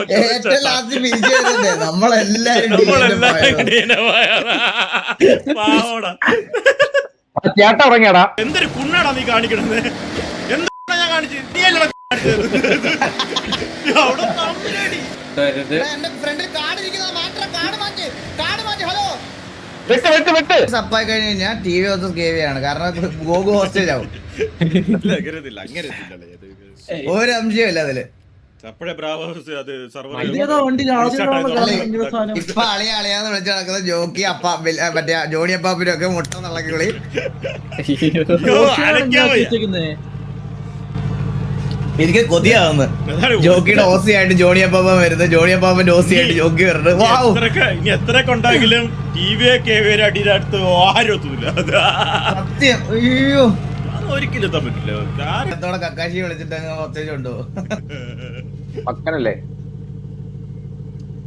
ഏറ്റവും ലാസ്റ്റ് പിരിച്ചു വരുന്നേ നമ്മളെല്ലാരും ചേട്ട ഉറങ്ങിയാടാ. എന്തൊരു കുണ്ണാടാ നീ കാണിക്കണത്? എന്താ ഞാൻ കാണിച്ചത്? നീ അല്ലടാ കാണിച്ചത്. എന്റെ ഫ്രണ്ടിൽ കാർഡ് ഇരിക്കുന്നത് മാത്രം കാർഡ് മാറ്റി ഹലോ സപ്പായി കഴിഞ്ഞ് കഴിഞ്ഞാൽ ടി വി വേഴ്സസ് കെ ആണ്. കാരണം ഗോഗു ഹോസ്റ്റേജ് ആവും. ഒരു അംശമില്ല അതില്. ഇപ്പൊ അളിയാന്ന് വിളിച്ചു നടക്കുന്ന ജോക്കി അപ്പ മറ്റേ ജോണി അപ്പാപ്പിനും ഒക്കെ മുട്ട തള്ളക്കി വിളി. എനിക്ക് കൊതിയാവുന്നു ജോക്കിയുടെ ഓസി ആയിട്ട് ജോണി അപ്പാപ്പൻ വരുന്നത്, ജോണി അപ്പാപ്പന്റെ ഓസി ആയിട്ട് ജോക്കി വരുന്നത്. ഇനി എത്രയൊക്കെ ഉണ്ടെങ്കിലും ടി വി അടിയുടെ അടുത്ത് ആരും ഒത്തുമില്ല. സത്യം. അയ്യോ ഒരിക്കലും എത്താൻ പറ്റില്ല. കക്കാശി വിളിച്ചിട്ട് ഹോസ്റ്റേജ് ഉണ്ടോ? മക്കനല്ലേ?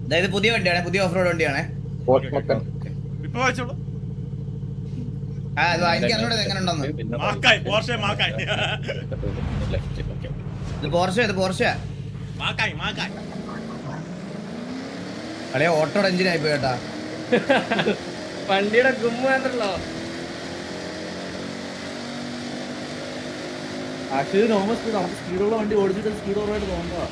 അതായത് പുതിയ വണ്ടിയാണ്, പുതിയ ഓഫ് റോഡ് വണ്ടിയാണേ. ഇപ്പൊ വായിച്ചോളൂ. എനിക്ക് അറിഞ്ഞൂടെ എങ്ങനെ ഉണ്ടെന്ന്. ഇത് പോർഷ അളിയ ഓട്ടോയുടെ എഞ്ചിനായി പോയി കേട്ടാ. വണ്ടിയുടെ ഗുമ്മ മാത്രല്ലോ. ആക്ച്വലി നോർമൽ സ്പീഡ്, നമുക്ക് സ്പീഡുള്ള വണ്ടി ഓടിച്ചിട്ട് സ്പീഡ് കുറവായിട്ട് തോന്നുക.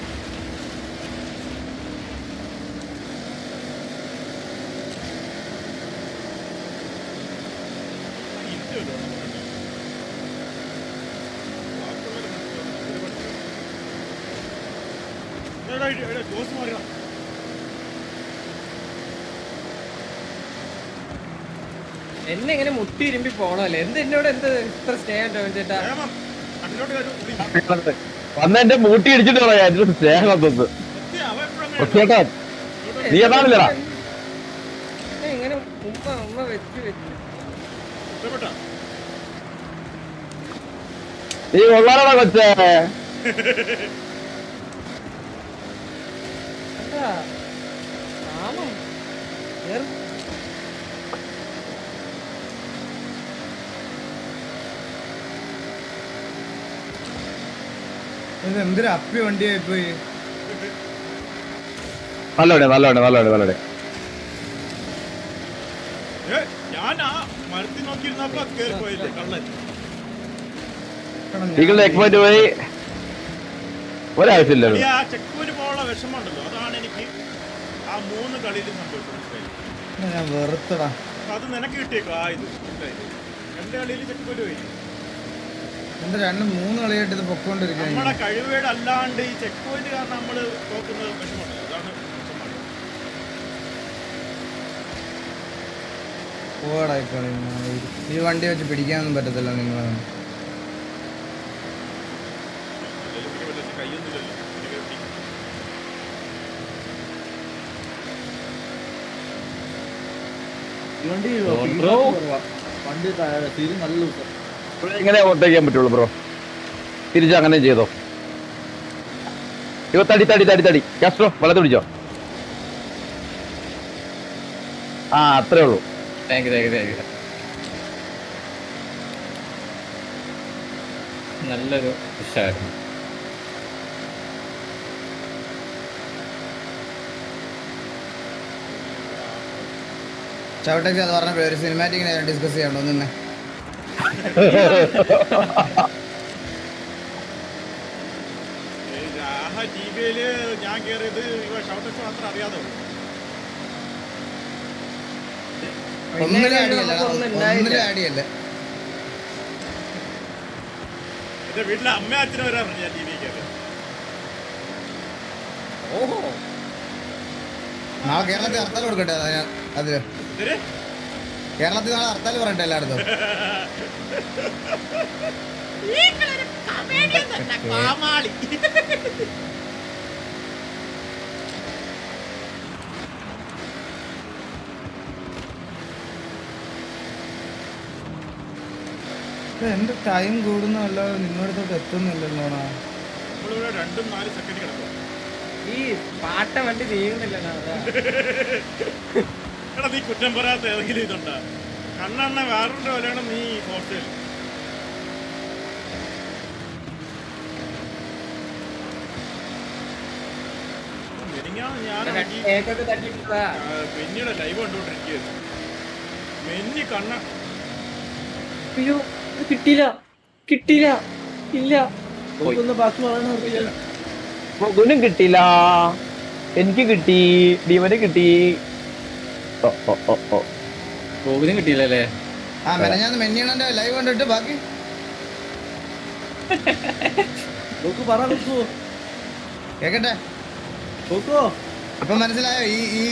എന്നെ ഇങ്ങനെ മുട്ടി ഇരുമ്പി പോണല്ലേ? എന്ത് എന്നോട് എന്ത് ഇത്ര സ്നേഹം ചേട്ടാ? വന്ന് എന്റെ മൂട്ടി ഇടിച്ചിട്ട് പറയാ സ്നേഹം ചേട്ടാ. നീ അതാണില്ലടാ ഇങ്ങനെ ഉമ്മ വെച്ച് നീ കൊള്ളാറാടാ കൊച്ചേ. എന്തൊരു അപ്പി വണ്ടിയായി പോയി. നല്ലോടെ ഞാൻ ആ മരത്തിൽ നോക്കിയിരുന്നപ്പോ കേറി പോയില്ലേ കള്ളൻ. പോയി ഒരാവശ്യമില്ല. ആ ചെക്ക് പോയിന്റ് പോകാനുള്ള വിഷമമുണ്ടല്ലോ, അതാണ് എനിക്ക് ആ 3 കളിയിൽ സംഭവിച്ചത്. ഞാൻ വെറുത്തടാ. അത് നിനക്ക് കിട്ടിയേക്കോ ആ ഇത് 2 കളിയിൽ ചെക്ക് പോയിന്റ് പോയി. എന്താ 2-3 കളിയായിട്ട് ഇത് പൊക്കോണ്ടിരിക്കുക. നമ്മുടെ കഴിവേട് അല്ലാണ്ട് ഈ ചെക്ക് പോയിന്റ് കാരണം നമ്മള് നോക്കുന്നത് വിഷമമുണ്ടല്ലോ, അതാണ് ഈ വണ്ടി വെച്ച് പിടിക്കാനൊന്നും പറ്റത്തില്ല നിങ്ങൾ. ഇങ്ങനെ ഓവർടേക്ക് ചെയ്യാൻ പറ്റുള്ളൂ ബ്രോ. തിരിച്ചങ്ങനെ ചെയ്തോ. ഇവ തടി കാസ്ട്രോ വലത്ത് പിടിച്ചോ. ആ അത്രേ ഉള്ളൂ. Thank you. നല്ലൊരു വിഷയമായിരുന്നു. ചവിട്ടേക്ക് അത് പറഞ്ഞ ഒരു സിനിമാറ്റിക് ഡിസ്കസ് ചെയ്യണ്ടോ നിന്നെ? ഞാൻ കേറിയത് ഷൗട്ടക്സ് മാത്രം അറിയാതെ ഒന്നിലും ആടിയല്ല. എന്റെ വീട്ടിലെ അമ്മ അച്ഛനും വരാൻ പറഞ്ഞു ഞാൻ ടി വി കയറി. നാളെ കേരളത്തിൽ ഹർത്താൽ കൊടുക്കട്ടെ അതില്. കേരളത്തിൽ നാളെ ഹർത്താൽ പറയട്ടെ എല്ലായിടത്തും. എന്റെ ടൈം കൂടുന്നല്ലാതെ നിങ്ങളടുത്തോട്ട് എത്തുന്നില്ലല്ലോണാ. നമ്മളിവിടെ 2-4 സെക്കൻഡ് കിടക്കും. ഈ പാട്ട വണ്ടി നീങ്ങുന്നില്ലല്ലോ. എടാ നീ കുറ്റം പറയാത്ത ഏതെങ്കിലും ഇതുണ്ടാ? കണ്ണെണ്ണ വേറൊരു പോലെയാണ് നീ ഹോസ്റ്റൽ. മിനിഞ്ഞാന്ന് ഞാൻ കേക്കൊക്കെ തട്ടിട്ടാ മെന്നിയുടെ ലൈവ് കണ്ടുകൊണ്ടിരിക്കുകയായിരുന്നു. മെന്നി കണ്ണ അയ്യോ കിട്ടിയില്ല കിട്ടിയില്ല ഇല്ല മുകുനും കിട്ടിയില്ല, എനിക്ക് കിട്ടി, ഡീമന് കിട്ടി. ഗോകുലും കിട്ടിയില്ലല്ലേ? ആ മെനഞ്ഞാന്ന് മെന്നിയണ്ണന്റെ ലൈവ് കണ്ടിട്ട് ബാക്കി കേക്കട്ടെ. ഇപ്പൊ മനസ്സിലായോ ഈ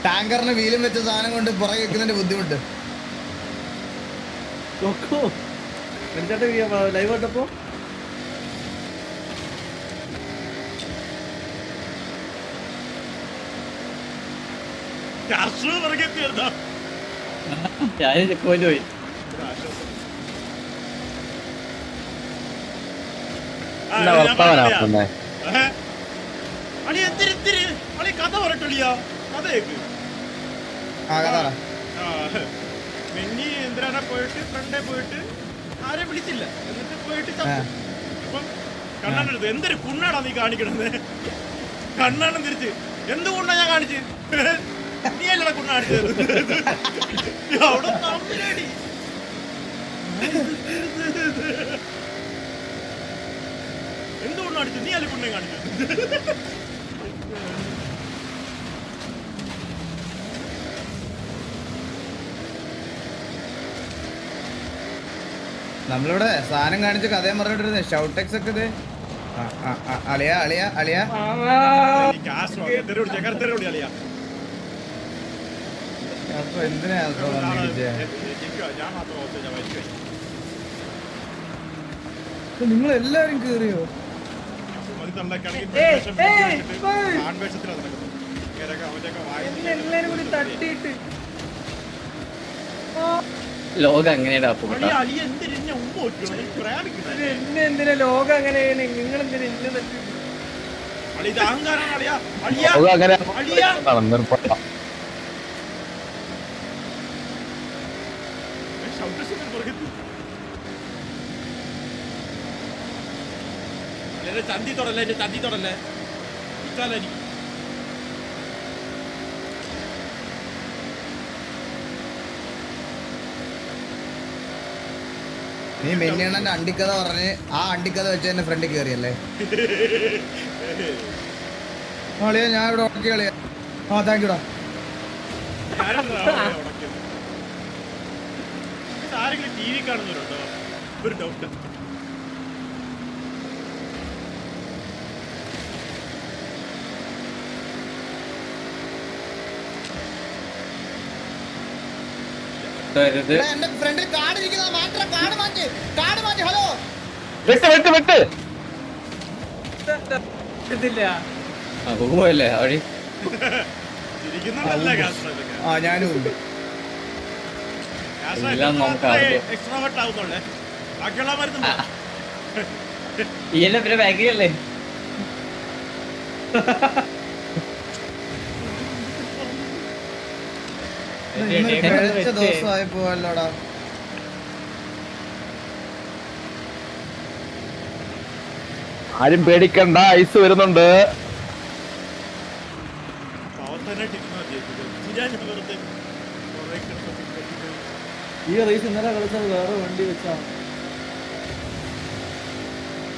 ടാങ്കറിന് വീലും വെച്ച സാധനം കൊണ്ട് പുറകെ വെക്കുന്നതിന്റെ ബുദ്ധിമുട്ട്? ലൈവ് കണ്ടപ്പോ കാശ് പുറകെ എത്തിയിരുന്നോ? ഞാൻ ചെക്ക് പോയിന്റ് പോയി. അളി എന്തിരി അളി കഥ പറയട്ടില്ല, കഥ കേക്ക്. ആ കഥ മെന്നി എന്തിനാണ് പോയിട്ട് ഫ്രണ്ടേ പോയിട്ട് ആരെ വിളിച്ചില്ല, എന്നിട്ട് പോയിട്ട് അപ്പം കണ്ണാണെടുത്ത് എന്തൊരു കുണ്ണാടാ നീ കാണിക്കണത്? കണ്ണാണ് തിരിച്ച് എന്ത് കുണ്ണാ ഞാൻ കാണിച്ച്? നീ അല്ലടാ കുണ്ണ കാണിച്ചത്. അവിടെ തമ്മിലടി എന്തുകൊണ്ട് അടിച്ചു? നീ അല്ല കുണ്ണെ കാണിച്ചത്. നമ്മളിവിടെ സാധനം കാണിച്ച് കഥയും പറഞ്ഞിട്ടിരുന്നേ. ഷൗട്ടെക്സ് ഒക്കെ ഇത് അളിയാ അളിയാ അളിയാ അപ്പൊ എന്തിനാ നിങ്ങൾ എല്ലാരും കേറിയോ? എല്ലാരും കൂടി തട്ടിയിട്ട് ലോകം അങ്ങനെയാ എന്നെ എന്തിനാ ലോകം അങ്ങനെയാണ്? നിങ്ങൾ എന്തിനാ എന്നെ തട്ടി? അങ്ങനെ നിർബന്ധം. ചന്തി തൊടല്ലേ, എന്റെ ചന്തി തൊടല്ലേ. നീ മെന്നിയണ്ണന്റെ അണ്ടിക്കഥ പറഞ്ഞ് ആ അണ്ടിക്കഥ വെച്ച് എന്റെ ഫ്രണ്ടിൽ കയറിയല്ലേ? അളിയാ ഞാൻ ഇവിടെ ഉടക്കി കളിയാ. ആ താങ്ക് യുടാ. ആരെങ്കിലും ടി വി കാണുന്നവരുണ്ടോ? ഒരു ഡൗട്ട്. എന്റെ ഫ്രണ്ടിൽ കാർഡ് ഇരിക്കുന്ന മാത്രം കാർഡ് മാറ്റി ഹലോ വിട്ട് ഇതില്ല പോയല്ലേ അവിടെ. ആ ഞാനും ഉണ്ട്. എക്സ്ട്രോവേർട്ട് ആവുന്നുള്ളേ, ബാക്കിയുള്ള മരുന്ന് ഈയല്ലേ പിന്നെ ബാക്കിയല്ലേ? ദിവസമായി പോവല്ലോടാ. ആരും പേടിക്കണ്ട, ഐസ് വരുന്നുണ്ട്. ഈ റേസ് ഇന്നലെ കളിച്ചത് വേറെ വണ്ടി വെച്ചാണ്.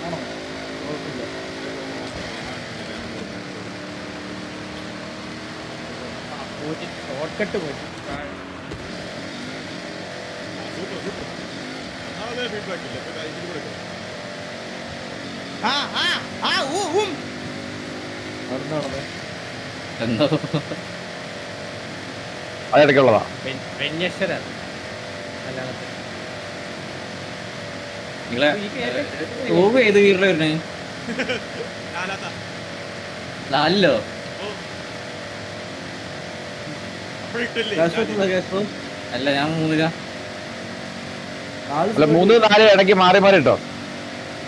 ആണോ? കുഴപ്പമില്ല. ഷോർട്ട് കട്ട് പോയി. നടന്നേ അതിടയ്ക്കുള്ളതാ. നിങ്ങളെ ടൂബ് ഏത് വീട്ടിൽ വരുന്നേ? നാലിലോ? അല്ല ഞാൻ മൂന്നില. അല്ല 3, 4 ഇടയ്ക്ക് മാറി മാറി ഇട്ടോ.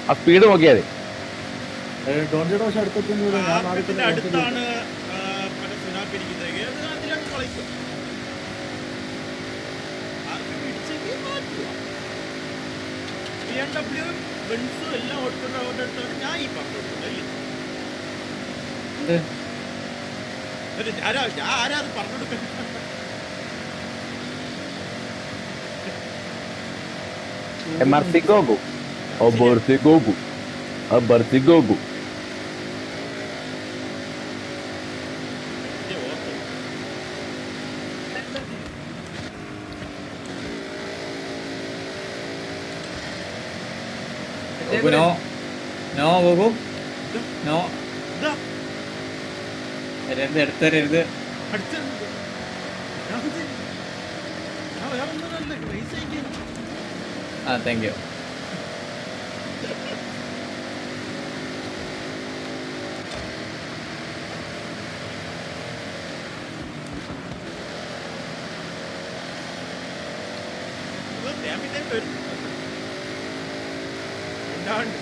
ആ സ്പീഡ് നോക്കിയാൽ അടുത്താണ് എല്ലാം ഒട്ടുന്ന ഞാൻ ഈ പറഞ്ഞിട്ടുണ്ട്. ആരാ അത് പറഞ്ഞു കൊടുക്കുന്നത്? Marcigogo. O Borcigogo. A Barcigogo. No no ഗോകു നോ ഇതാ തരരുത് എടുത്തരരുത്. അടിച്ചത്. ഞാൻ വേറെ ഒന്നുമല്ല, race ചെയ്യിക്കാൻ. ആ താങ്ക് യു. ഇത് damn it ആയിട്ട് വരും. ഉണ്ടാണ്ട്.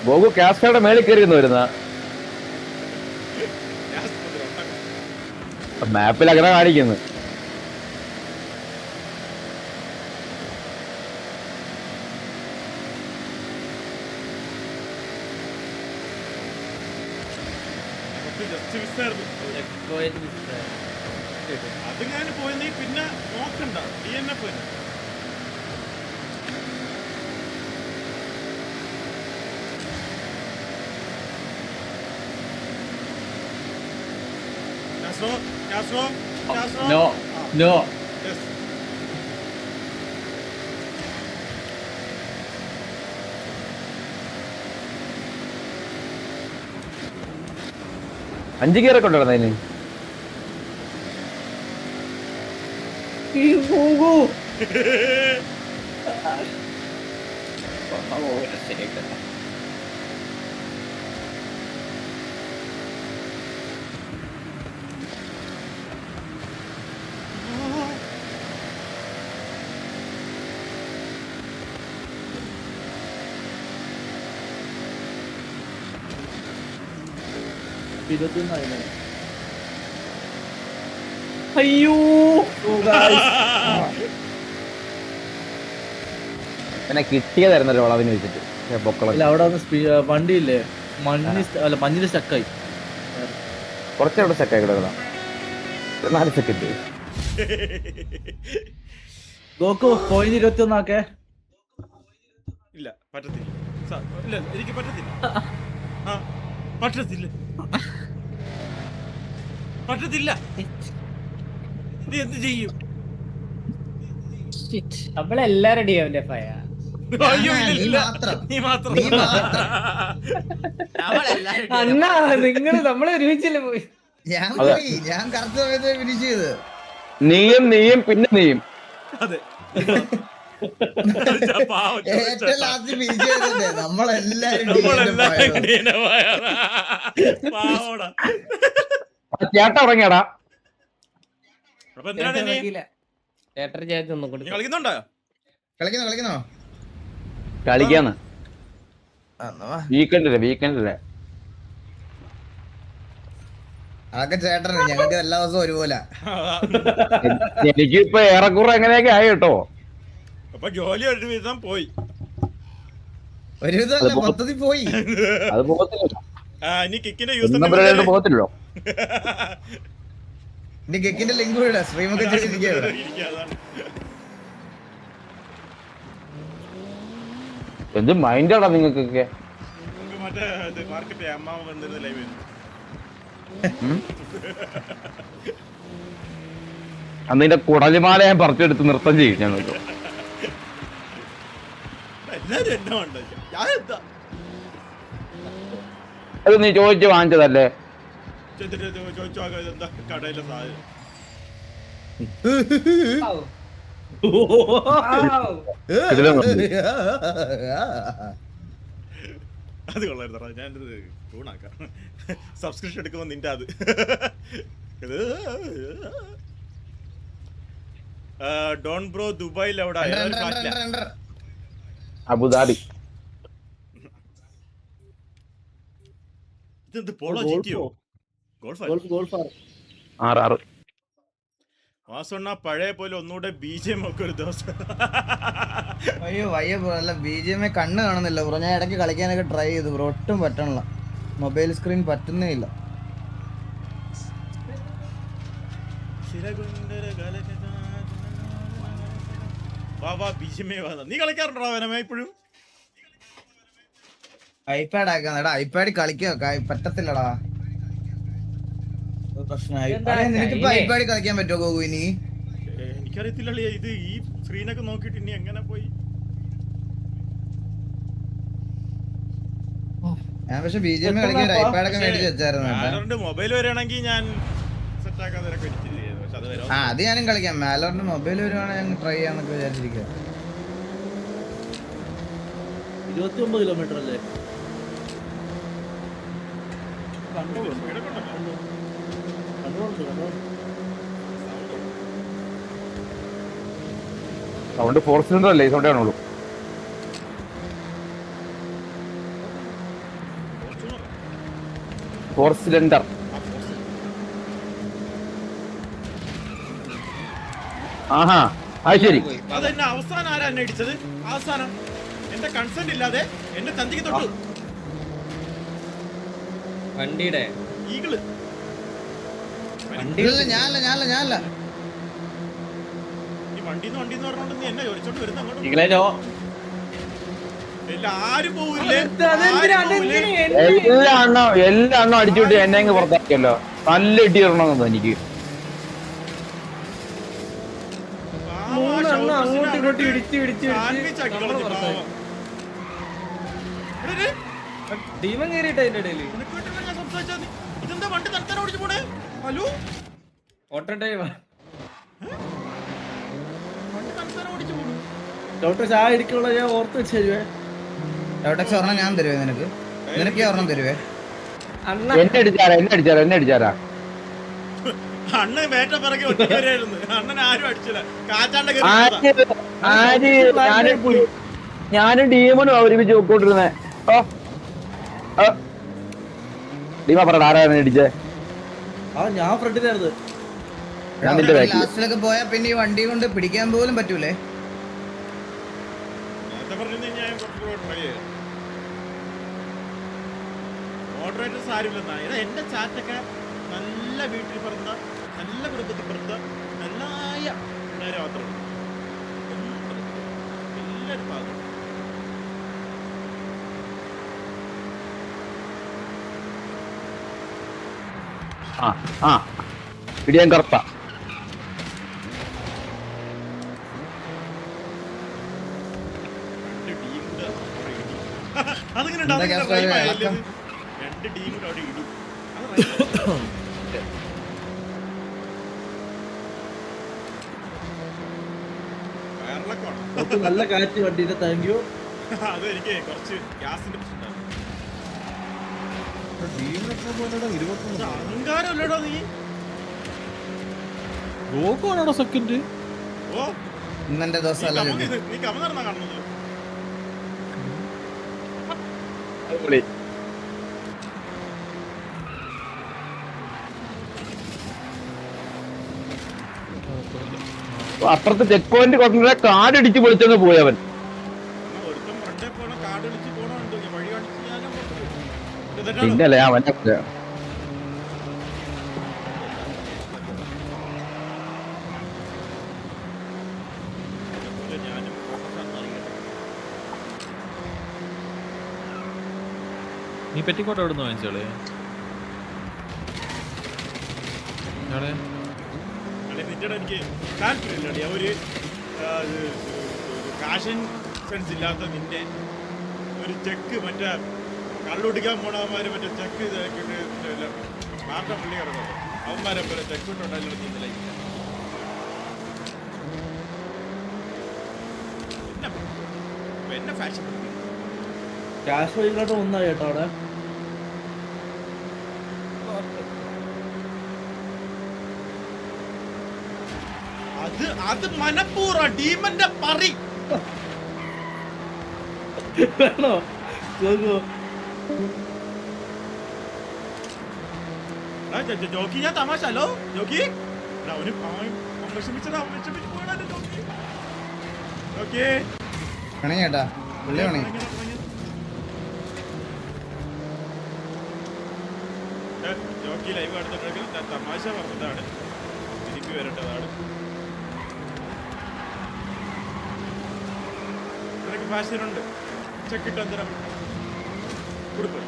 ബോഗു കാസ്കയുടെ മേളിൽ കയറിയെന്ന് വരുന്ന ഞാൻ സ്കൂളിൽ ഉണ്ടാക്കാം. മാപ്പിൽ അങ്ങനെ കാണിക്കുന്നു. നമുക്ക് just miss ആയിരുന്നു. അതിങ്ങനെ പോയി പിന്നെ നോക്കണ്ട, DNF വരും. Castro. No no. Yes. അഞ്ച് ഗിയറൊക്കെ ഉണ്ടായിരുന്നു അതിന്. അയ്യോ പിന്നെ കിട്ടിയതായിരുന്നല്ലോ വളവിന് വെച്ചിട്ട് പൊക്കള. അല്ല അവിടെ വണ്ടിയില്ലേ മഞ്ഞില് സ്റ്റക്കായി. കുറച്ചവിടെ സെറ്റായി കിടക്കണം. 4 സെക്കൻഡ്. Goku point 21 Aake. ഇല്ല പറ്റത്തില്ല. ഇല്ല എനിക്ക് പറ്റത്തില്ല. പറ്റത്തില്ല. നീ എന്ത് ചെയ്യും? നമ്മളെല്ലാം റെഡി ആവില്ലേ ഫയ? അയ്യോ നീ ഇല്ല. മാത്രം. നീ മാത്രം. അണ്ണാ നിങ്ങള് നമ്മളെ ഒരുമിച്ചല്ലേ പോയി. ഞാൻ പോയി, ഞാൻ കറക്റ്റ് സമയത്ത് ഫിനിഷ് ചെയ്ത്. നീയും പിന്നെ നീയും. അതെ. ഏറ്റവും ലാസ്റ്റ് ഫിനിഷ് ചെയ്തത് നമ്മളെല്ലാരും പാവോടാ. ചേട്ട ഉറങ്ങിയടാ. അപ്പൊ എന്തിനാണ് ഇനി? ചേട്ടൻ ചേച്ചി ഒന്നും നീ കളിക്കുന്നുണ്ടോ? കളിക്കുന്നോ കളിക്കാന്ന്. വീക്കെൻഡില്ലേ അതൊക്കെ ചേട്ടന്, ഞങ്ങൾക്ക് എല്ലാ ദിവസവും ഒരുപോലെ. എനിക്കിപ്പോ ഏറെക്കുറെ എങ്ങനെയൊക്കെ ആയി കേട്ടോ. അപ്പൊ ജോലി ഒരു വിധം പോയി. ഒരുവിധമല്ല, മൊത്തത്തിൽ പോയി. അത് പോകത്തില്ല. ഇനി കിക്കിന്റെ യൂസർ പോകത്തില്ലല്ലോ. ഇനി ഗെക്കിന്റെ ലിങ്ക് വിടാ, സ്ട്രീമൊക്കെ ചെയ്തിരിക്കുകയാണ്. എന്ത് മൈൻഡാടാ നിങ്ങൾക്കൊക്കെ. മറ്റേ മാർക്കറ്റ് അമ്മാവ വന്നിരുന്ന ലൈവ് അന്ന് ഇതിന്റെ കുടലിമാല ഞാൻ പറിച്ചെടുത്ത് നൃത്തം ചെയ്യും ഞങ്ങൾക്ക്. എല്ലാരും എന്നെ ഉണ്ട്. ഞാൻ എന്താ അത് നീ ചോദിച്ചു വാങ്ങിച്ചതല്ലേ? ചോദിച്ചു എന്താ കടയിലെ സാധനം. അത് കൊള്ളായിരുന്നോ? ഞാനത് ടൂണാക്കാം. സബ്സ്ക്രിപ്ഷൻ എടുക്കുമ്പോ നിന്റെ അത് ഡോൺ ബ്രോ ദുബായിൽ എവിടെ? അബുദാബി. ഇതെന്ത് പോളോ ജിറ്റിയോ? ഗോൾഫ് 6. വാസണ്ണ പഴയ പോലെ ഒന്നുകൂടെ BGM ഒക്കെ ഒരു ദിവസം. അയ്യോ വയ്യ ബ്രോ, അല്ല BGM കണ്ണ് കാണുന്നില്ല ബ്രോ. ഞാൻ ഇടയ്ക്ക് കളിക്കാനൊക്കെ ട്രൈ ചെയ്തു ബ്രോ, ഒട്ടും പറ്റണില്ല. മൊബൈൽ സ്ക്രീൻ പറ്റുന്നേ ഇല്ല. നീ കളിക്കാറുണ്ടോ വനമേ ഇപ്പോഴും? ഐപാഡ് ആക്കാന്നെടാ, ഐപാഡ് കളിക്കാൻ പറ്റത്തില്ലടാ. പ്രശ്നമായി. നിനക്കിപ്പോ ഐപാഡ് കളിക്കാൻ പറ്റുമോ ഗോകു ഇനി? എനിക്കറിയത്തില്ലേ ഇത് ഈ സ്ക്രീനൊക്കെ നോക്കിട്ട് ഇനി എങ്ങനെ പോയി. ഞാൻ പക്ഷെ BGM കളിക്കാൻ ഒരു ഐപാഡൊക്കെ മേടിച്ച് വെച്ചായിരുന്നു. മൊബൈൽ വരികയാണെങ്കിൽ ഞാൻ സെറ്റ് ആക്കാൻ അത് ഞാനും കളിക്കാം. മാലോറിന്റെ മൊബൈൽ വരുവാണെങ്കിൽ ഞാൻ ട്രൈ ചെയ്യാന്നൊക്കെ വിചാരിച്ചിരിക്കുക. 29 കിലോമീറ്റർ അല്ലേ? സൗണ്ട് 4 സിലിണ്ടർ അല്ലേ? സൗണ്ട് കാണുള്ളൂ. Four cylinder. ആഹാ അത് ശരി. അതെന്നെ അവസാനം ആരാ എന്നെ അടിച്ചത്? അവസാനം എന്റെ കൺസെന്റ് ഇല്ലാതെ എന്റെ തന്തിക്ക് തൊട്ടു. വണ്ടിയുടെ ഈകള് ഞാനല്ല ഈ വണ്ടിന്ന് പറഞ്ഞോണ്ട് നീ എന്നെ ചോദിച്ചോണ്ട് വരുന്ന അങ്ങോട്ട് ഇങ്ങളോ എല്ലാരും പോവില്ലേ? എല്ലാ എണ്ണം അടിച്ചുവിട്ട് എന്നെ അങ്ങ് പുറത്താക്കിയല്ലോ. നല്ല ഇടി ഇടണമെന്ന് എനിക്ക്. അങ്ങോട്ടും ഇങ്ങോട്ടും ഇടിച്ച് ടീമൻ കയറിയിട്ട് അതിന്റെ ഇടയില് ഇതെന്താ വണ്ടി തൽക്കാലം ഓടിച്ചു പോണേ? ഹലോ ഓട്ടോ ഡ്രൈവർ വണ്ടി തൽക്കാലം ഓടിച്ചു പോണു. ഡോക്ടർ ചായ ഇരിക്കുള്ള ഞാൻ ഓർത്ത് വെച്ച് തരുവേ. ഡോട്ടക്സ് ഒരെണ്ണം ഞാൻ തരുവേ നിനക്ക്. നിനക്ക് ഒരെണ്ണം തരുവേ. എന്നെ അടിച്ചാരാ അണ്ണൻ വേട്ട പിറകെ ഒറ്റയായിരുന്നു. അണ്ണൻ ആരും അടിച്ചില്ല. കാറ്റാണ്ട ഞാനും ഡീമനും ഒരുമിച്ച് പോയിക്കൊണ്ടിരുന്നേ. ഡീമ പറ ആരാണ് അടിച്ചേ? ഞാൻ ഫ്രണ്ടിലായിരുന്നു. ലാസ്റ്റിലൊക്കെ പോയാ പിന്നെ ഈ വണ്ടി കൊണ്ട് പിടിക്കാൻ പോലും പറ്റൂലേ. മോഡറേറ്റേഴ്സ് ആരുമില്ലെന്നാ. എന്റെ ചാറ്റൊക്കെ നല്ല വീട്ടിൽ പിറന്ന നല്ല കുടുംബത്തിൽ പിറന്ന നല്ലായ പിള്ളേരെ മാത്രം എല്ലാവരും പാകം. പിടിയാൻ കറുത്ത അതിങ്ങനെ രണ്ട് ടീമിന്റെ അവിടെ ഇടി. നല്ല കാറ്റ് വണ്ടിയുടെ. Thank you. അത് എനിക്ക് കുറച്ച് ഗ്യാസിന്റെ പ്രശ്നം. അഹങ്കാരമല്ലടോ നീ. ഗോകുവാണോ സെക്കൻഡ്? ഓ ഇന്നെന്റെ ദിവസം അല്ല. നീ കമ നടന്നാ കാണുന്നത്. അപ്പുറത്ത് ചെക്ക് പോയിന്റ് കൊണ്ടുവരെ കാടിടിച്ച് പൊളിച്ചെന്ന് പോയവൻ. ഒരുത്തം ഫ്രണ്ടേ പോണ കാട് കളിച്ച് പോണുണ്ടോ? വഴി കാണിച്ച് ഞാനും പിന്നല്ലേ അവനെ നീ പെറ്റിക്കോട്ട് എവിടെ നിന്ന് വാങ്ങിച്ചോളേ? എനിക്ക് താല്പര്യമില്ല. ഒരു ഫാഷൻ സെൻസ് ഇല്ലാത്ത നിന്റെ ഒരു ചെക്ക് മറ്റേ കള്ളുടിക്കാൻ പോണവന്മാര് മറ്റേ ചെക്ക് ഇതാക്കിയിട്ട് മാർട്ട പുള്ളി കിടക്കുന്നത് അവന്മാരെ പോലെ ചെക്ക് ഇട്ടുണ്ടായാലും നീന്തലായി. എന്നെ ഫാഷൻ ക്യാഷ് വൈകിട്ട് ഒന്നായി കേട്ടോ അവിടെ. അത് മനപ്പൂർവ്വ ഡീമന്റെ പറി വേണോ? ജോക്കി ഞാൻ തമാശ. ഹലോ ജോക്കി, വിഷമിച്ചടാ വിഷമിച്ച് പോടാ നോക്കി ഓക്കേ പണി ചേട്ടാ പുള്ളി പണി ജോക്കി ലൈവ് എടുത്തിട്ടുണ്ടെങ്കിൽ ഞാൻ തമാശ പറഞ്ഞതാണ് തിരിച്ചു വരേണ്ടതാണ് നിനക്ക് ഫാഷനുണ്ട് ചെക്കിട്ട് അന്തരം കൊടുക്കും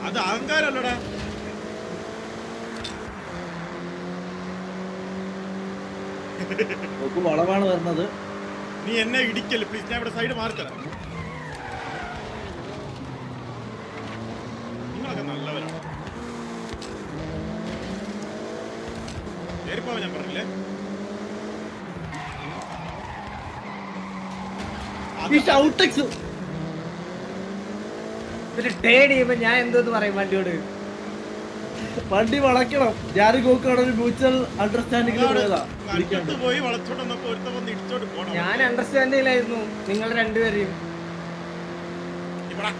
അത് അഹങ്കാരല്ലടാ നോക്ക് വളവാണ് വരുന്നത്. നീ എന്നെ ഇടിക്കല് പ്ലീസ് ഞാൻ ഇവിടെ സൈഡ് മാറിത്തരാം നിങ്ങളൊക്കെ നല്ലവരാണ് കയറിപ്പോവാൻ ഞാൻ പറഞ്ഞില്ലേ ഈ ഷൗട്ടെക്സ് ടേഡ് ചെയ്യുമ്പോ ഞാൻ എന്തോന്ന് പറയും വണ്ടിയോട്. വണ്ടി വളയ്ക്കണം. ഞാൻ ഗോക്കാണ് ഒരു മ്യൂച്വൽ അണ്ടർസ്റ്റാൻഡിംഗിൽ പോയതാ. കണ്ടിട്ട് പോയി വളച്ചോണ്ട് വന്നപ്പോ ഒരുത്തൻ വന്ന് ഇടിച്ചോണ്ട് പോണം ഞാൻ അണ്ടർസ്റ്റാൻഡിങ്ങിലായിരുന്നു നിങ്ങൾ രണ്ടുപേരെയും. ഇവിടെ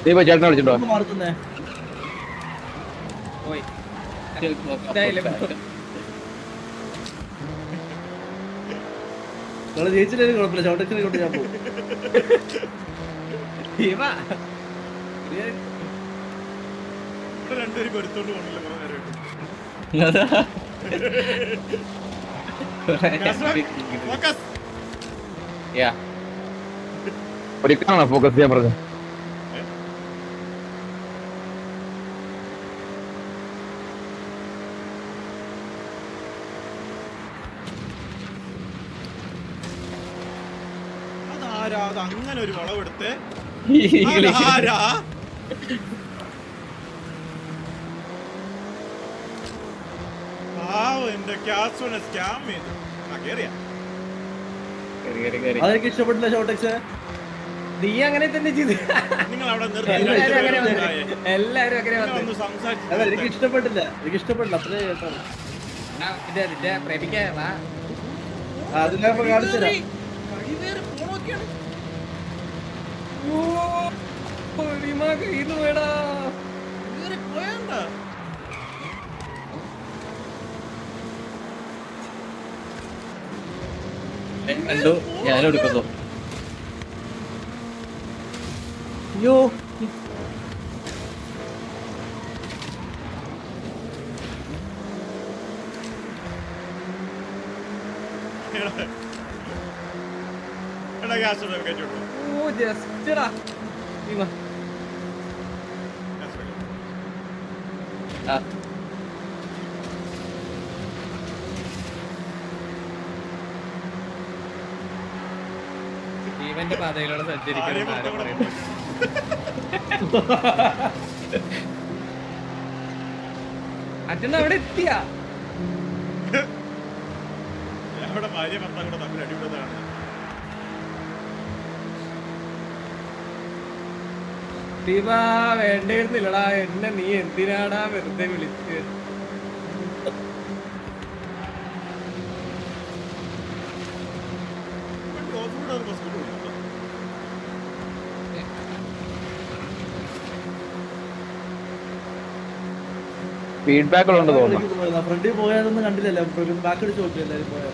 ദീപ ചേട്ടനെ വിളിച്ചിട്ടോ മാറുന്നേ. പോയി ഇതായില്ലേ? നിങ്ങളെ ജയിച്ചില്ലെങ്കിൽ കുഴപ്പമില്ല. ഷൗട്ടെക്സിനെ കൊണ്ട് ഞാൻ പോകും. ഇവാ. ഇവിടെ രണ്ടുപേരും കൊരുത്തോണ്ട് പോകണില്ല കുറെ നേരം ഫോക്കസ് ഒരിക്കലാണോ ഫോക്കസ് ചെയ്യാൻ പറഞ്ഞത്? അതാരാ അത് അങ്ങനെ ഒരു വളവെടുത്തേ ആരാ എന്റെ ക്യാഷ് സ്കാം ചെയ്തു കേറിയാ അതെനിക്ക് ഇഷ്ടപ്പെട്ടില്ല ഷൗട്ടെക്സ്. നീ അങ്ങനെ തന്നെ ചെയ്ത്. നിങ്ങൾ അവിടെ എല്ലാരും അങ്ങനെ വന്നു. ഒന്ന് സംസാരിച്ചു അല്ല എനിക്ക് ഇഷ്ടപ്പെട്ടില്ല. എനിക്ക് ഇഷ്ടപ്പെട്ടില്ല. അത്രേ കേട്ടാണ്. നിന്റെ പ്രേമിക്കാൻ വാ. അത് ഞാൻ കാണിച്ചു തരാം. വേടാ കണ്ടു ഞാനും എടുക്കുന്നു. അയ്യോ എടാ ഗ്യാസ് കേട്ടോളൂ ഓ ജസ്റ്റടാ ജീവന്റെ പാതയിലൂടെ സഞ്ചരിക്കണം. അച്ഛൻ അവിടെ എത്തിയാ? അവിടെ ഭാര്യ ഭർത്താവ് കൂടെ തമ്മിൽ അടിപൊളിയാണ്. ദീപാ വേണ്ടിയിരുന്നില്ലടാ എന്നെ. നീ എന്തിനാടാ വെറുതെ വിളിച്ച്? ഫീഡ്ബാക്കുകളുണ്ട് തോന്നുന്നു. ഫ്രണ്ടിൽ പോയാലൊന്നും കണ്ടില്ലല്ലോ. ബാക്ക് അടിച്ച് നോക്കി എല്ലാവരും പോയാൽ.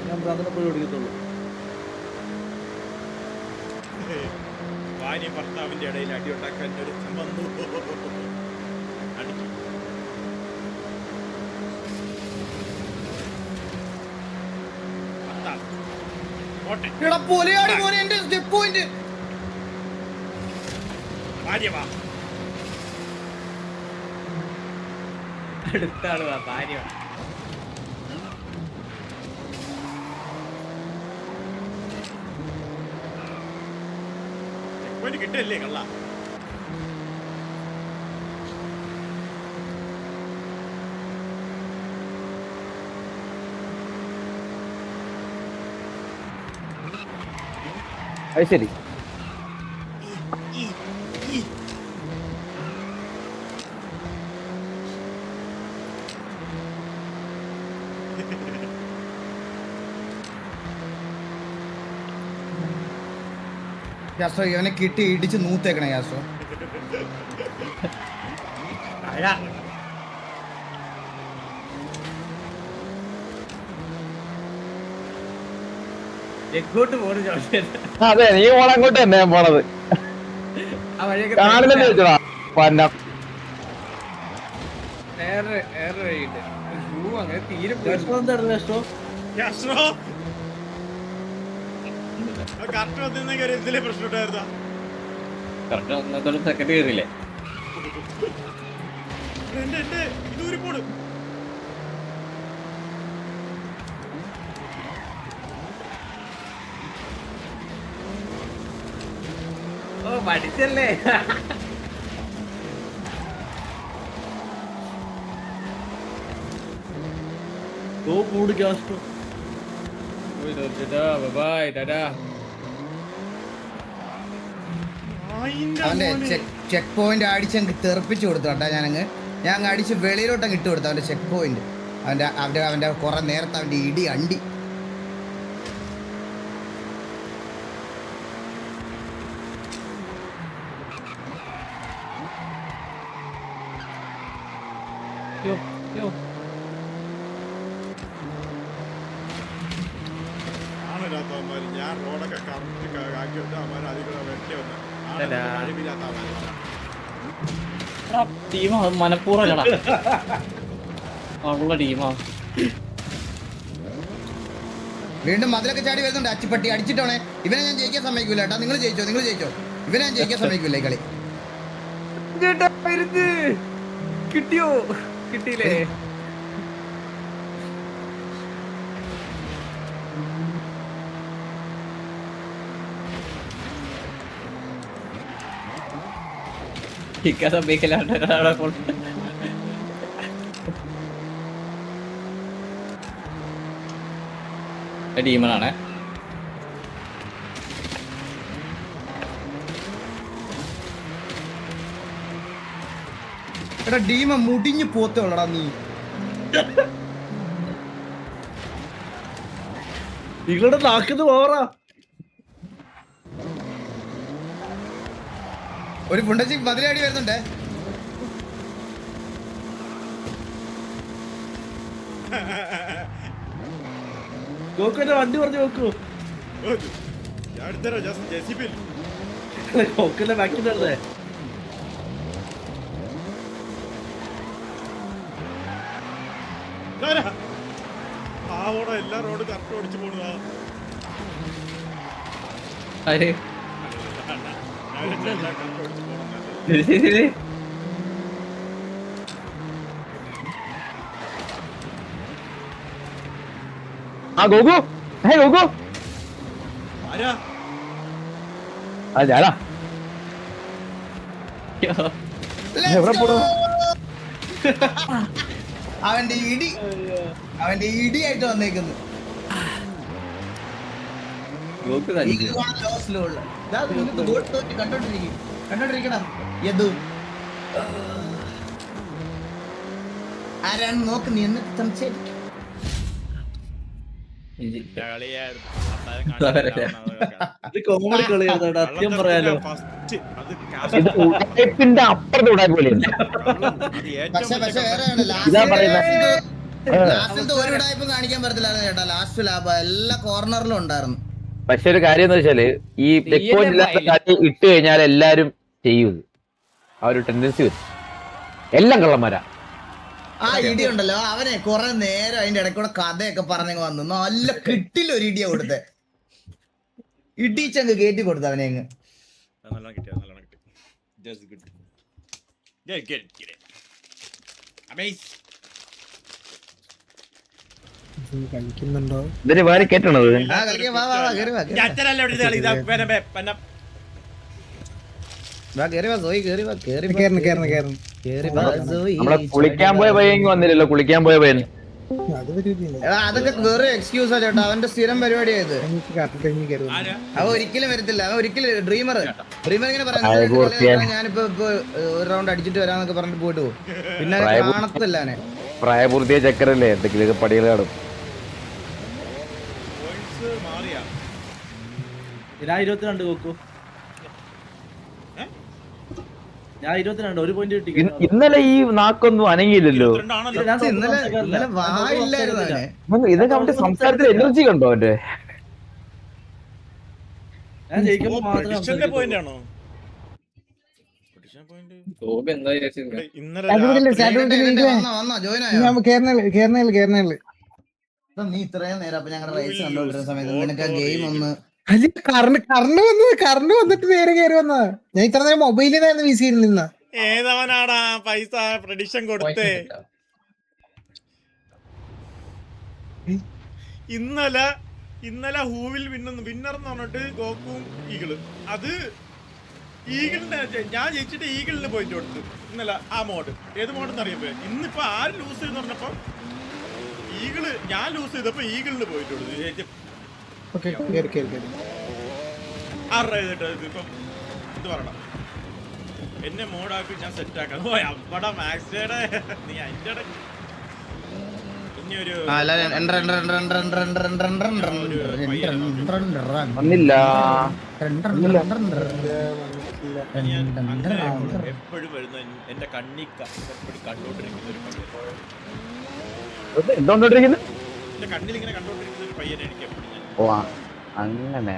ഞാൻ പ്രാർത്ഥന പോയി ഓടിക്കത്തുള്ളൂ. ഭാര്യ ഭർത്താവിന്റെ ഇടയിൽ അടി ഉണ്ടാക്കാൻ ഒരു വന്നു അടിച്ചു. പൊലിയാടി മോനെ എന്റെ സ്റ്റെപ്പ് പോയിന്റ്. ഭാര്യ വാ അടുത്താണ് വാ ഭാര്യ. കിട്ടല്ലേ കള്ള അത് ശരി. യാസോ ഇവനെ കിട്ടി ഇടിച്ച് നൂത്തേക്കണേ യാസോ. എങ്ങോട്ട് പോണു ചോദിച്ചത്? അതെ നീ അങ്ങോട്ട് തന്നെ ഞാൻ പോണത്. ആ വഴിയൊക്കെ കാണില്ലെന്ന് വെച്ചടാ പന്ന. വേറെ വഴിയുണ്ട്. അങ്ങനെ തീരെ എന്തായിരുന്നു കഷ്ടം? കറക്റ്റ് വന്നിരുന്നെങ്കിൽ എന്തിലെ പ്രശ്നം ഉണ്ടായിരുന്നാ? Correct ഒന്നത്തോളം second കയറിയില്ലേ? എന്റെ ഇതൂരി പോണ്. ഓ പഠിച്ചല്ലേ. മൂട് കഷ്ടം. അവന്റെ ചെക്ക് പോയിന്റ് അടിച്ച് അങ്ങ് തെറിപ്പിച്ചു കൊടുത്തു കേട്ടാ. ഞാൻ അങ്ങ് അടിച്ച് വെളിയിലോട്ടങ്ങ് ഇട്ട് കൊടുത്തു അവന്റെ ചെക്ക് പോയിന്റ്. അവന്റെ കുറെ നേരത്തെ അവന്റെ ഇടി അണ്ടി. ആണില്ലാത്തവന്മാര് ഞാൻ റോഡൊക്കെ കറക്റ്റ് ആക്കി വെച്ചാൽ അവന്മാർ അധികം വെട്ടി വന്ന് കഴിവില്ലാത്ത ടീമാ മനപ്പൂർവ്വല്ലടാ. ഉള്ള ടീമാ. വീണ്ടും മതിലൊക്കെ ചാടി വരുന്നുണ്ട്. അച്ചിപ്പട്ടി അടിച്ചിട്ടോണേ. ഇവനെ ഞാൻ ജയിക്കാൻ സമ്മതിക്കൂല കേട്ടോ. നിങ്ങൾ ജയിച്ചോ. ഇവനെ ഞാൻ ജയിക്കാൻ സമ്മതിക്കൂല ഈ കളി. കിട്ടിയോ? കിട്ടിയില്ലേ? ഇക്ക സമ്മതിക്കലാണ് കൊണ്ട്. ടീമനാണേ. എടാ ഡീമ മുടിഞ്ഞു പോത്തുള്ളടാ നീ. നിങ്ങളുടെ നാക്കുന്നത് പോറാ. ഒരു പുണ്ടച്ചി മതിലടി വരുന്നുണ്ട്. ഗോക്കുന്റെ വണ്ടി പറഞ്ഞു നോക്കൂ. ഗോക്കുന്റെ ബാക്കിലല്ലേ? ആവോടെ എല്ലാ റോഡ് കറക്റ്റ് ഓടിച്ചു പോണതാ. ആര്? ആ ഗോകു ഗോകു ആരാ? ആ ഞാനാ. Let's എവിടെ go! പോണു? അവന്റെ ഇടിയായിട്ട് വന്നേക്കുന്നു. കണ്ടോണ്ടിരിക്കണം. ആരാണ് നോക്ക് നീ എന്ന് സംശയിക്കും. ഇത് കോമഡി കളിയാണ് സത്യം പറയാലോ. ഇത് ഉടായ്പിന്റെ അപ്പുറത്ത് ഉടായ്പ പോലെയുണ്ട്. പക്ഷെ വേറെ ഇതാ പറയുന്നത്. ലാസ്റ്റിലത്തെ ഒരു ടൈപ്പും കാണിക്കാൻ പറ്റത്തില്ലായിരുന്നു ചേട്ടാ. ലാസ്റ്റ് ലാഭം എല്ലാ കോർണറിലും ഉണ്ടായിരുന്നു. പക്ഷെ ഒരു കാര്യം എന്ന് വെച്ചാല് ഈ ചെക്ക് പോയിന്റ് ഇല്ലാത്ത കാര്യം ഇട്ട് കഴിഞ്ഞാൽ എല്ലാരും ചെയ്യും. ആ ഒരു ടെൻഡൻസി വരും. എല്ലാം കള്ളന്മാരാ. ആ ഇടി ഉണ്ടല്ലോ അവനെ കുറെ നേരം അതിന്റെ ഇടയ്ക്കൂടെ കഥയൊക്കെ പറഞ്ഞങ്ങ് വന്നു. നല്ല കിട്ടില്ല ഒരു ഇടിയ കൊടുത്തെ. ഇടിച്ചങ്ങ് കയറ്റി കൊടുത്തു അവനെ അങ്ങ്. നല്ലോണം കിട്ടി. ഇതിന് വേറെ കേട്ടണത്. ആ കളിക്കാൻ വാ വാ വാ കേറി വാ കേറി വാ. അച്ഛനല്ല ഇവിടെ ഇതാ ഇതാ പിന്നെ വാ കേറി വാ സോയി കേറി വാ കേറി കേറി വാ സോയി. നമ്മളെ കുളിക്കാൻ പോയ പയ്യെങ്കിൽ വന്നില്ലല്ലോ. കുളിക്കാൻ പോയ പയ്യൻ എടാ അതൊക്കെ വെറും എക്സ്ക്യൂസാ ചേട്ടാ. അവന്റെ സ്ഥിരം പരിപാടിയായത്. ആരാ? അവൻ ഒരിക്കലും വരത്തില്ല. അവൻ ഒരിക്കലും ഡ്രീമർ ഇങ്ങനെ പറയുന്നത് ഞാനിപ്പോ ഒരു റൗണ്ട് അടിച്ചിട്ട് വരാന്നൊക്കെ പറഞ്ഞിട്ട് പോയിട്ട് പോകും. പിന്നെ കാണത്തില്ല അവനെ. പ്രായപൂർത്തിയ ചക്കരല്ലേ എന്തെങ്കിലുമൊക്കെ പടികൾ കാണും. പോയിന്റ്സ് മാറിയാ? 22 ഗോക്കു. ഞാൻ 22 ഒരു പോയിന്റ് കിട്ടി. ഇന്നലെ ഈ നാക്കൊന്നും അനങ്ങിയില്ലല്ലോ. രണ്ടാണല്ലോ. ഞാൻ ഇന്നലെ വായില്ലായിരുന്നു അവന്. ഇതൊക്കെ അവന്റെ സംസാരത്തിൽ എനർജി കണ്ടോ അവന്റെ? ഞാൻ ജയിക്കുമ്പോ മാത്രമേ പ്രഡിക്ഷന്റെ പോയിന്റ് ആണോ? പ്രഡിക്ഷൻ പോയിന്റ് ഗോപി എന്താ വിചാരിച്ചത്? ഇന്നലെ വന്നോ ജോയിൻ ആയോ? നീ ഇത്രയും നേരം അപ്പൊ ഞങ്ങളുടെ റേസ് കണ്ടോണ്ടിരുന്ന സമയത്ത് നിനക്ക് ആ ഗെയിം ഒന്ന് കറണ്ട് വന്നിട്ട് നേരെ കയറി വന്നതാ. ഞാൻ ഇത്ര നേരം മൊബൈലിൽ വീശിയിൽ നിന്ന. ഏതവനാടാ പൈസ പ്രഡിക്ഷൻ കൊടുത്തേ? ഇന്നലെ ഹൂവിൽ വിന്നർ എന്ന് പറഞ്ഞിട്ട് ഗോകുവും ഈഗിളും. അത് ഈഗിളിന്റെ ഞാൻ ജയിച്ചിട്ട് ഈഗിളിന് പോയിന്റ് കൊടുത്തു ഇന്നലെ. ആ മോഡ് ഏത് മോഡെന്ന് അറിയാൻ. ഇന്നിപ്പോ ആര് ലൂസ് ചെയ്തെന്ന് പറഞ്ഞപ്പോ ഈഗിള് ഞാൻ ലൂസ് ചെയ്തപ്പോ ഈഗിളിന് പോയിന്റ് കൊടുത്തു. ആരുടെ ഇതിപ്പം ഇത് പറയണം എന്നെ മോഡാക്കി ഞാൻ സെറ്റ് ആക്കാം. അവിടെ മാക്സിയുടെ നീ അതിന്റെ ഇനി ഒരു വന്നില്ല. എപ്പോഴും വരുന്ന എന്റെ കണ്ണിക്ക എപ്പോഴും കണ്ടോണ്ടിരിക്കുന്ന ഒരു പയ്യൻ. എന്തോണ്ടിരിക്കുന്നു? എന്റെ കണ്ണിൽ ഇങ്ങനെ കണ്ടോണ്ടിരിക്കുന്ന ഒരു പയ്യനെ എനിക്ക് എപ്പോഴും ഓ അങ്ങനെ